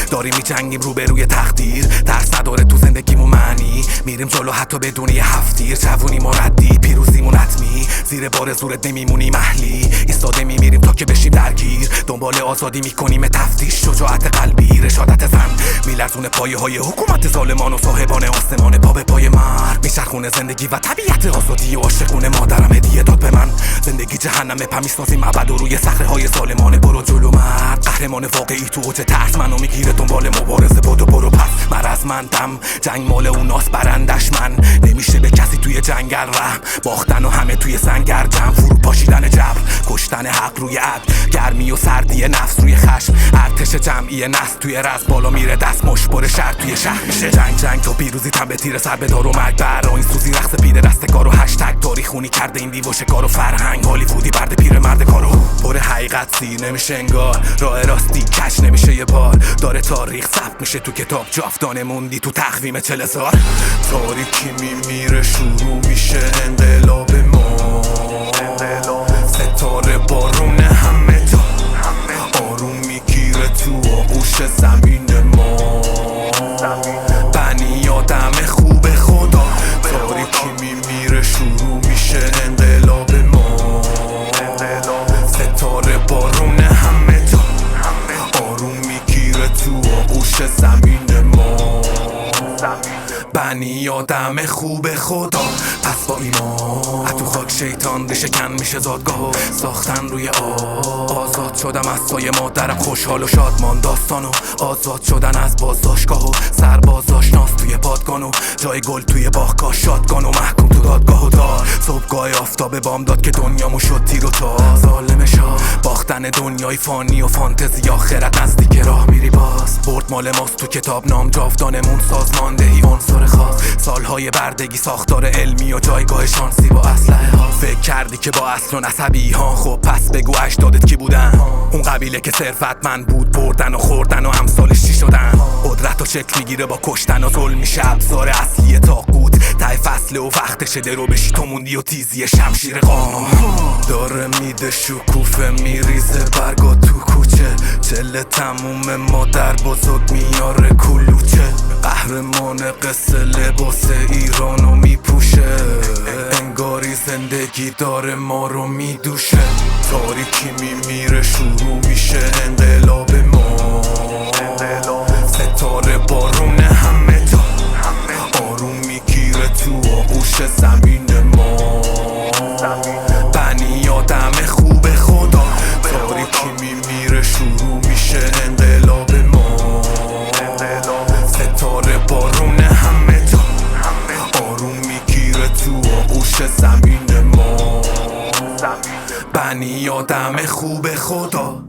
داریم میجنگیم روبروی تقدیر، ترس نداره تو زندگیمون معنی، میریم جلو حتی بدون یه هفتیر. جوونی مردی پیروزیمون حتمی، زیر بار زورت نمیمونیم اهلی، ایستاده میمیریم تا که بشیم درگیر، دنبال آزادی میکنیم تفتیش، شجاعت قلبی رشادت زن میلرزونه پایه های حکومت ظالمان و صاحبان آسمان، پا به پای مرد میچرخونه زندگی و طبیعت آزادی و عاشقونه. مادرم هدیه داد به من، زندگی جهنمه پا میسازیم ابد و روی صخره های ظالمانه. برو جلو مرد، قهرمان واقعی تو اوج ترس منو میگیره دنبال مبارزه، برو پس مرزمندم، جنگ مال اوناست برندش من، نمیشه به کسی توی جنگل رحم، باختن و همه توی سنگر جمع، فرو پاشیدن جبر، کشتن حق روی عدل، گرمی و سردی نفس روی خشم، ارتش جمعی نسل توی رز بالا میره دست مشبر شهر توی شهر میشه جنگ تا پیروزی تن به تیر سر بدار و مرگ بر این سوزی رقص پیر رستگار و هشتگ تاریخ خونی کرده این دیو شکار و فرهنگ هالیوودی برد پیر مرد کارو پر حقیقت سیر نمیشه انگار، راه راستی کش نمیشه یه بار، داره تاریخ ثبت میشه تو کتاب جاودانه موندی تو تقویم 40 سال. تاریکی میمیره شروع میشه انقلاب ما، ستاره بارون همه جا آروم میگیره تو آغوش زمین ما، بنی آدم خوب خدا. تاریکی میمیره شروع میشه انقلاب ما، ستاره بارون همه جا آروم میگیره تو آغوش زمین ما، بنی آدم خوب خدا. پس با ایمان تو خاک شیطان ریشه کن میشه زادگاه، ساختن روی آزاد شدم از سایه مادرم، خوشحال و شادمان داستان و آزاد شدن از بازداشتگاه و سرباز آشناس توی پادگان و جای گل توی باغگاه، شادگان و محکوم تو دادگاه و دار، صبحگاه آفتاب بام داد که دنیامو شد تیر و تار، ظالم شاه باختن دنیای فانی و فانتزی، آخرت نزدیک راه میری باز، برد مال ماست تو کتاب نام جاودانمون، سازماندهی عنصر خاص، سالهای بردگی ساختار علمی و جایگاه شانسی با اسلحه ها. فکر کردی که با اصل و نسبی ها، خب پس بگو اجدادت کی بودن؟ اون قبیله که ثروتمند بود بردن و خوردن و امثالش چی شدن؟ قدرت و شکل میگیره با کشتن و ظلم میشه ابزار اصلی طاغوت، ته فصله و وقتشه درو بشی تو موندی و تیزی شمشیر قانون داره میده شکوفه میریزه برگا تو کوچه، چله تموم مادر بزرگ میاره کلوچه، قهرمان قصه لباس ایرانو میپوشه، انگاری زندگی داره ما رو میدوشه. تاریکی میمیره شروع میشه انقلاب ما، ستاره بارون همه جا آروم میگیره تو آغوش زمین ما، بنی آدم خوب خدا. تاریکی میمیره شروع میشه انقلاب ما، ستاره بارون همه جا آروم میگیره تو آغوش زمین ما، بنی آدم خوب خدا.